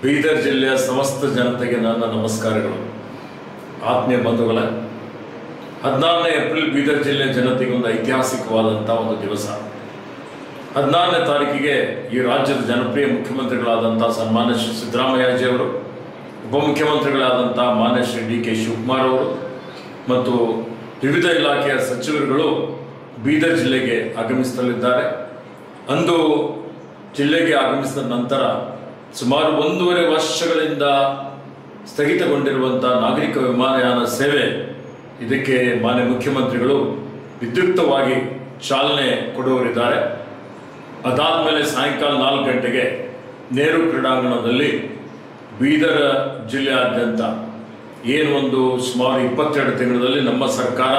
ಬೀದರ್ ಜಿಲ್ಲೆಯ ಸಮಸ್ತ ಜನತೆಗೆ ನನ್ನ ನಮಸ್ಕಾರಗಳು. ಆತ್ಮೀಯ ಬಂಧುಗಳೇ, 14ನೇ ಏಪ್ರಿಲ್ ಬೀದರ್ ಜಿಲ್ಲೆ ಜನತೆಗೆ ಒಂದು ಐತಿಹಾಸಿಕವಾದಂಥ ಒಂದು ದಿವಸ. 14ನೇ ತಾರೀಕಿಗೆ ಈ ರಾಜ್ಯದ ಜನಪ್ರಿಯ ಮುಖ್ಯಮಂತ್ರಿಗಳಾದಂಥ ಸನ್ಮಾನ್ಯ ಶ್ರೀ ಸಿದ್ದರಾಮಯ್ಯಜಿಯವರು, ಉಪಮುಖ್ಯಮಂತ್ರಿಗಳಾದಂಥ ಮಾನ್ಯ ಶ್ರೀ ಡಿ ಕೆ ಶಿವಕುಮಾರ್ ಅವರು ಮತ್ತು ವಿವಿಧ ಇಲಾಖೆಯ ಸಚಿವರುಗಳು ಬೀದರ್ ಜಿಲ್ಲೆಗೆ ಆಗಮಿಸಲಿದ್ದಾರೆ. ಅಂದು ಜಿಲ್ಲೆಗೆ ಆಗಮಿಸಿದ ನಂತರ ಸುಮಾರು 1.5 ವರ್ಷಗಳಿಂದ ಸ್ಥಗಿತಗೊಂಡಿರುವಂಥ ನಾಗರಿಕ ವಿಮಾನಯಾನ ಸೇವೆ ಇದಕ್ಕೆ ಮಾನ್ಯ ಮುಖ್ಯಮಂತ್ರಿಗಳು ವಿದ್ಯುಕ್ತವಾಗಿ ಚಾಲನೆ ಕೊಡುವರಿದ್ದಾರೆ. ಅದಾದಮೇಲೆ ಸಾಯಂಕಾಲ 4 ಗಂಟೆಗೆ ನೆಹರು ಕ್ರೀಡಾಂಗಣದಲ್ಲಿ ಬೀದರ್ ಜಿಲ್ಲೆಯಾದ್ಯಂತ ಒಂದು ಸುಮಾರು 22 ತಿಂಗಳಲ್ಲಿ ನಮ್ಮ ಸರ್ಕಾರ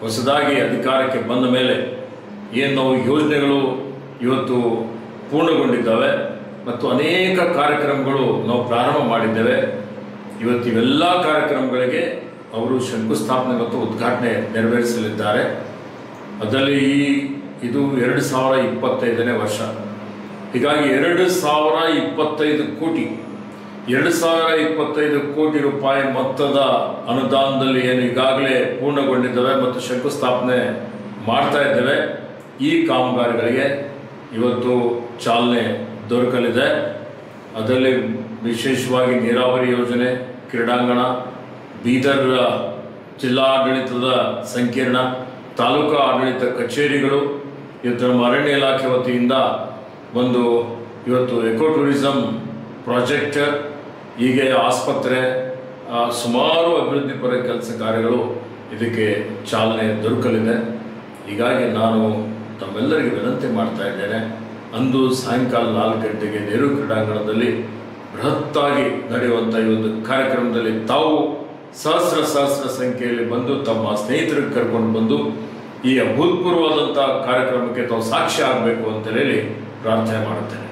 ಹೊಸದಾಗಿ ಅಧಿಕಾರಕ್ಕೆ ಬಂದ ಮೇಲೆ ನಾವು ಯೋಜನೆಗಳು ಇವತ್ತು ಪೂರ್ಣಗೊಂಡಿದ್ದಾವೆ ಮತ್ತು ಅನೇಕ ಕಾರ್ಯಕ್ರಮಗಳು ನಾವು ಪ್ರಾರಂಭ ಮಾಡಿದ್ದೇವೆ. ಇವೆಲ್ಲ ಕಾರ್ಯಕ್ರಮಗಳಿಗೆ ಅವರು ಶಂಕುಸ್ಥಾಪನೆ ಮತ್ತು ಉದ್ಘಾಟನೆ ನೆರವೇರಿಸಲಿದ್ದಾರೆ. ಅದರಲ್ಲಿ ಇದು 2025ನೇ ವರ್ಷ. ಹೀಗಾಗಿ 2025 ಕೋಟಿ ರೂಪಾಯಿ ಮೊತ್ತದ ಅನುದಾನದಲ್ಲಿ ಈಗಾಗಲೇ ಪೂರ್ಣಗೊಂಡಿದ್ದಾವೆ ಮತ್ತು ಶಂಕುಸ್ಥಾಪನೆ ಮಾಡ್ತಾ ಇದ್ದೇವೆ. ಈ ಕಾಮಗಾರಿಗಳಿಗೆ ಇವತ್ತು ಚಾಲನೆ ದೊರಕಲಿದೆ. ಅದರಲ್ಲಿ ವಿಶೇಷವಾಗಿ ನೀರಾವರಿ ಯೋಜನೆ, ಕ್ರೀಡಾಂಗಣ, ಬೀದರ್ ಜಿಲ್ಲಾಡಳಿತದ ಸಂಕೀರ್ಣ, ತಾಲೂಕಾ ಆಡಳಿತ ಕಚೇರಿಗಳು, ಇವತ್ತು ನಮ್ಮ ಅರಣ್ಯ ಇಲಾಖೆ ವತಿಯಿಂದ ಇವತ್ತು ಎಕೋ ಟೂರಿಸಂ ಪ್ರಾಜೆಕ್ಟ್, ಹೀಗೆ ಆಸ್ಪತ್ರೆ, ಸುಮಾರು ಅಭಿವೃದ್ಧಿ ಪರ ಕೆಲಸ ಕಾರ್ಯಗಳು ಇದಕ್ಕೆ ಚಾಲನೆ ದೊರಕಲಿದೆ. ಹೀಗಾಗಿ ನಾನು ತಮ್ಮೆಲ್ಲರಿಗೆ ವಿನಂತಿ ಮಾಡ್ತಾ ಇದ್ದೇನೆ, ಅಂದು ಸಾಯಂಕಾಲ 4 ಗಂಟೆಗೆ ನೆಹರು ಕ್ರೀಡಾಂಗಣದಲ್ಲಿ ಬೃಹತ್ತಾಗಿ ನಡೆಯುವಂಥ ಈ ಒಂದು ಕಾರ್ಯಕ್ರಮದಲ್ಲಿ ತಾವು ಸಹಸ್ರ ಸಂಖ್ಯೆಯಲ್ಲಿ ಬಂದು ತಮ್ಮ ಸ್ನೇಹಿತರಿಗೆ ಕರ್ಕೊಂಡು ಬಂದು ಈ ಅಭೂತಪೂರ್ವವಾದಂಥ ಕಾರ್ಯಕ್ರಮಕ್ಕೆ ತಾವು ಸಾಕ್ಷಿ ಆಗಬೇಕು ಅಂತ ಹೇಳಿ ಪ್ರಾರ್ಥನೆ ಮಾಡುತ್ತೇನೆ.